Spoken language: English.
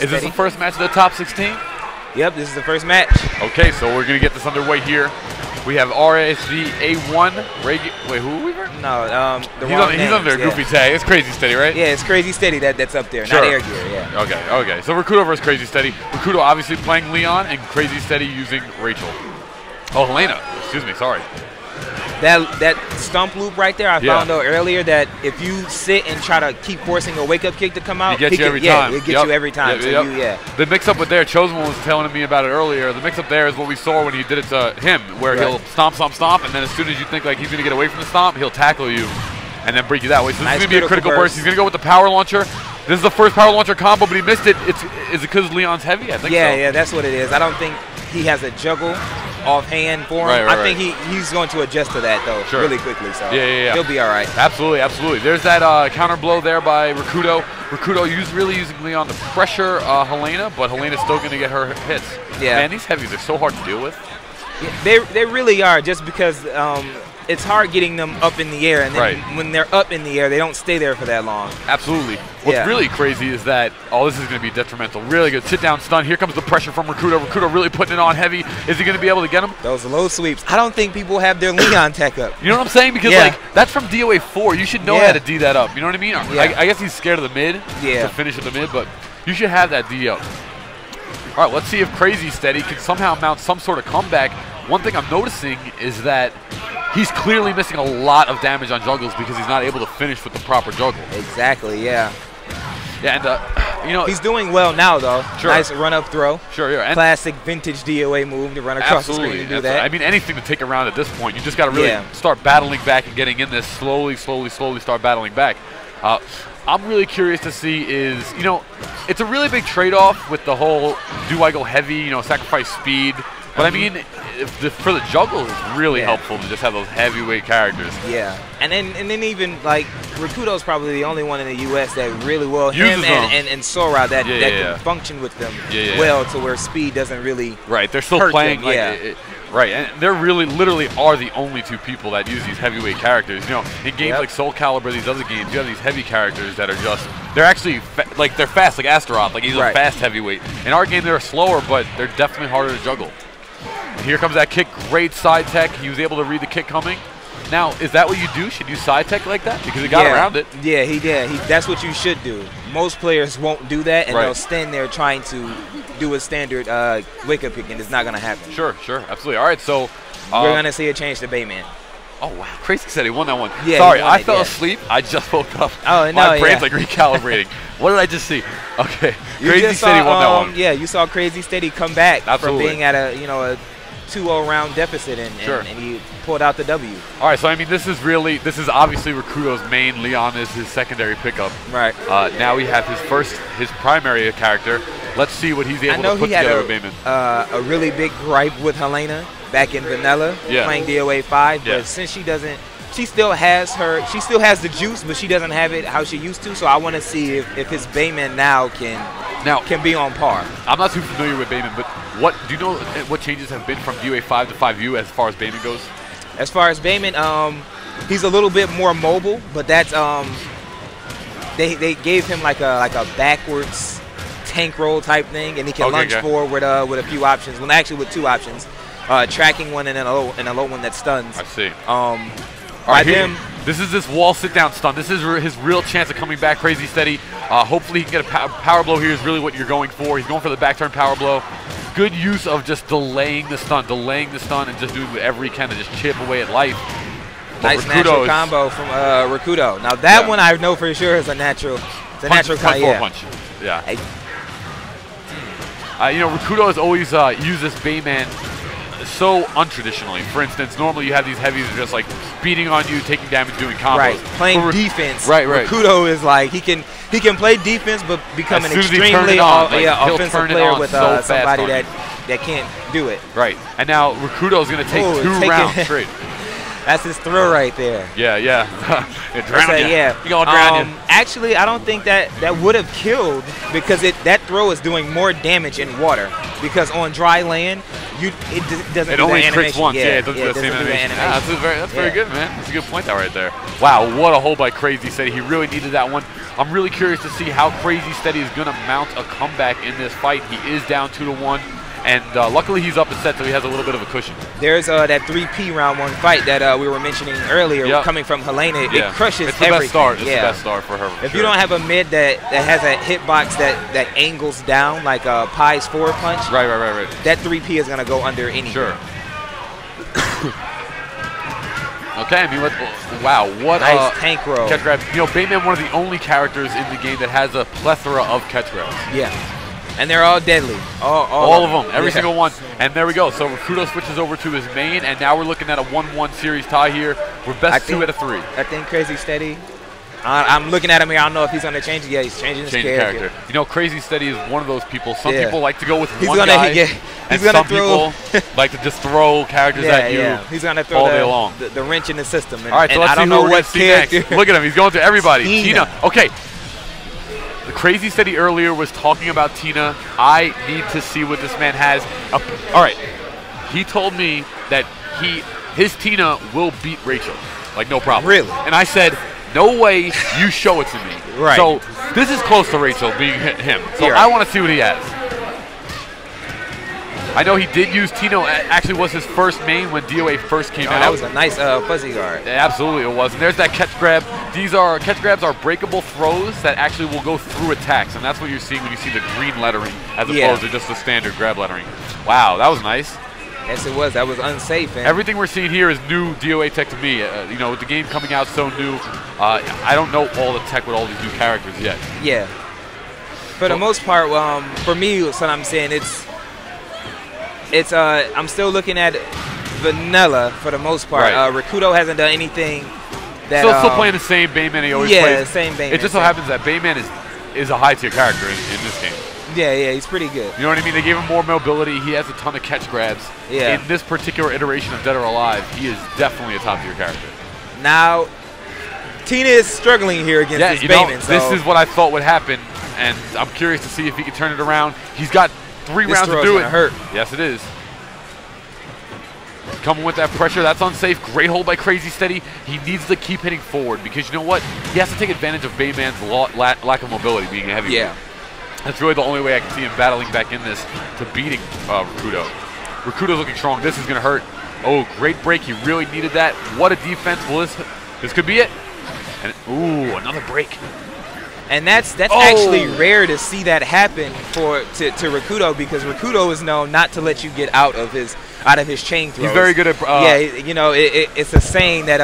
Is this the first match of the top 16? Yep, this is the first match. Okay, so we're going to get this underway here. We have RSVA1. Wait, who are we? No, he's under a goofy tag. It's Crazy Steady, right? Yeah, it's Crazy Steady that's up there, sure. not Air Gear, yeah. Okay. So Rikuto versus Crazy Steady. Rikuto obviously playing Leon and Crazy Steady using Rachel. Oh, Helena. Excuse me, sorry. That stump loop right there, I found out earlier that if you sit and try to keep forcing a wake-up kick to come out, it gets you every time. Yeah, it gets you every time. The mix-up with there, Chosen One was telling me about it earlier. The mix-up there is what we saw when he did it to him, where he'll stomp, and then as soon as you think like he's going to get away from the stomp, he'll tackle you and then break you that way. So this is going to be a critical burst. He's going to go with the power launcher. This is the first power launcher combo, but he missed it. Is it because Leon's heavy? I think so. Yeah, that's what it is. I don't think he has a juggle offhand for him. I think he's going to adjust to that, though, really quickly. So he'll be all right. Absolutely. There's that counter blow there by Rikuto. Rikuto really using Leon to pressure Helena, but Helena's still going to get her hits. Yeah. Man, these heavies are so hard to deal with. Yeah, they really are, just because it's hard getting them up in the air, and then when they're up in the air, they don't stay there for that long. Absolutely. What's really crazy is that, this is going to be detrimental. Really good sit-down stun. Here comes the pressure from Rikuto. Rikuto really putting it on heavy. Is he going to be able to get him? Those low sweeps. I don't think people have their Leon tech up. You know what I'm saying? Because, that's from DOA4. You should know how to D that up. You know what I mean? I guess he's scared of the mid to finish at the mid, but you should have that D up. All right, let's see if Crazy Steady can somehow mount some sort of comeback. One thing I'm noticing is that he's clearly missing a lot of damage on juggles because he's not able to finish with the proper juggle. Exactly, yeah. Yeah, and, he's doing well now, though. Sure. Nice run-up throw. Sure, yeah. Classic vintage DOA move to run across the screen and do that. I mean, anything to take a round at this point. You just got to really start battling back and getting in this slowly start battling back. I'm really curious to see is, it's a really big trade-off with the whole, do I go heavy, sacrifice speed. But I mean, for the juggles, it's really helpful to just have those heavyweight characters. Yeah, and then even like Rikuto's probably the only one in the U.S. that really uses and Sora that can function with them well to where speed doesn't really they're still playing them, and they're literally are the only two people that use these heavyweight characters. In games like Soul Calibur, these other games, you have these heavy characters that are just, they're actually, they're fast, like Astaroth, like he's a fast heavyweight. In our game, they're slower, but they're definitely harder to juggle. Here comes that kick, great side tech. He was able to read the kick coming. Now, is that what you do? Should you side tech like that? Because he got around it. Yeah, he did. That's what you should do. Most players won't do that, and they'll stand there trying to do a standard wake-up kick, and it's not going to happen. Sure, absolutely. All right, so we're going to see a change to Bayman. Oh, wow. Crazy Steady won that one. Yeah, sorry, I fell asleep. I just woke up. Oh, no, my brain's like recalibrating. What did I just see? Okay, Crazy Steady won that one. Yeah, you saw Crazy Steady come back from being at a 2-0 round deficit, and he pulled out the W. All right, so I mean, this is obviously Rikuto's main. Leon is his secondary pickup. Right. Now we have his primary character. Let's see what he's able to put together with Bayman. A really big gripe with Helena back in Vanilla, playing DOA5, but since she still has the juice, but she doesn't have it how she used to. So I want to see if his Bayman now can be on par. I'm not too familiar with Bayman, but do you know what changes have been from DOA5 to 5U as far as Bayman goes? As far as Bayman, he's a little bit more mobile, but that's they gave him like a backwards tank roll type thing, and he can lunge forward with a few options. Well, actually with 2 options, tracking one and a low one that stuns. I see. All right, this is this wall sit-down stun. This is his real chance of coming back Crazy Steady. Hopefully he can get a power blow here is really what you're going for. He's going for the back turn power blow. Good use of just delaying the stun, and just doing whatever he can to just chip away at life. But nice natural combo from Rikuto. Now that one I know for sure is a natural. It's a natural combo. Punch. Yeah. Rikuto has always used this Bayman so untraditionally. For instance, normally you have these heavies that are just like beating on you, taking damage, doing combos. Right, playing defense. Right. Rikuto is like he can play defense, but become an extremely offensive player with somebody that can't do it. Right, and now Rikuto is going to take 2 rounds straight. That's his throw right there. Yeah. You're going to drown you. Actually, I don't think that would have killed, because that throw is doing more damage in water. Because on dry land, doesn't it do only the crits animation. once. Yeah, Yeah, it doesn't do the same animation. That's very good, man. That's a good point out right there. Wow, what a hold by Crazy Steady. He really needed that one. I'm really curious to see how Crazy Steady is going to mount a comeback in this fight. He is down 2-1. And luckily he's up a set, so he has a little bit of a cushion. There's that 3P round 1 fight that we were mentioning earlier, coming from Helena. It crushes it's the everything. Best start. It's the best start for her. If you don't have a mid that has a hitbox that angles down like a Pi's forward punch, right. that 3P is going to go under anything. Sure. Okay, I mean, wow, what nice tank roll. Catch grab. You know, Bayman, one of the only characters in the game that has a plethora of catch grabs. Yeah. And they're all deadly. All of them. Every single one. And there we go. So Rikuto switches over to his main, and now we're looking at a 1-1 series tie here. We're best 2 out of 3. I think Crazy Steady. I'm looking at him here. I don't know if he's going to change it yet. He's changing his character. You know, Crazy Steady is one of those people. Some people like to go with he's one gonna, guy, and some people like to just throw characters at you He's going to throw all day long. The wrench in the system. And, all right, so let's see who we're going to see next. Look at him. He's going to everybody. Tina. Okay. The Crazy Steady earlier was talking about Tina. I need to see what this man has. All right. He told me that his Tina will beat Rachel. Like, no problem. Really? And I said, no way, you show it to me. Right. So this is close to Rachel being him. So I want to see what he has. I know he did use Tino. Actually, was his first main when DOA first came out. That was a nice fuzzy guard. Absolutely, it was. And there's that catch grab. Catch grabs are breakable throws that actually will go through attacks, and that's what you're seeing when you see the green lettering as opposed to just the standard grab lettering. Wow, that was nice. Yes, it was. That was unsafe. Everything we're seeing here is new DOA tech to me. You know, with the game coming out so new, I don't know all the tech with all these new characters yet. Yeah. For the most part, for me, what I'm saying, I'm still looking at vanilla for the most part. Rikuto hasn't done anything that. Still playing the same Bayman he always plays. Yeah, the same Bayman. It just so happens that Bayman is a high tier character in this game. Yeah, he's pretty good. You know what I mean? They gave him more mobility. He has a ton of catch grabs. Yeah. In this particular iteration of Dead or Alive, he is definitely a top tier character. Now, Tina is struggling here against this Bayman. So this is what I thought would happen, and I'm curious to see if he can turn it around. He's got 3 rounds to do it. Hurt. Yes, it is. Coming with that pressure, that's unsafe. Great hold by Crazy Steady. He needs to keep hitting forward because you know what? He has to take advantage of Bayman's lack of mobility being a heavy. Yeah. That's really the only way I can see him battling back in this to beating Rikuto. Rikuto's looking strong. This is going to hurt. Oh, great break. He really needed that. What a defense. Well, this could be it. And ooh, another break. And that's actually rare to see that happen to Rikuto because Rikuto is known not to let you get out of his chain throws. He's very good at yeah, you know, it's a saying that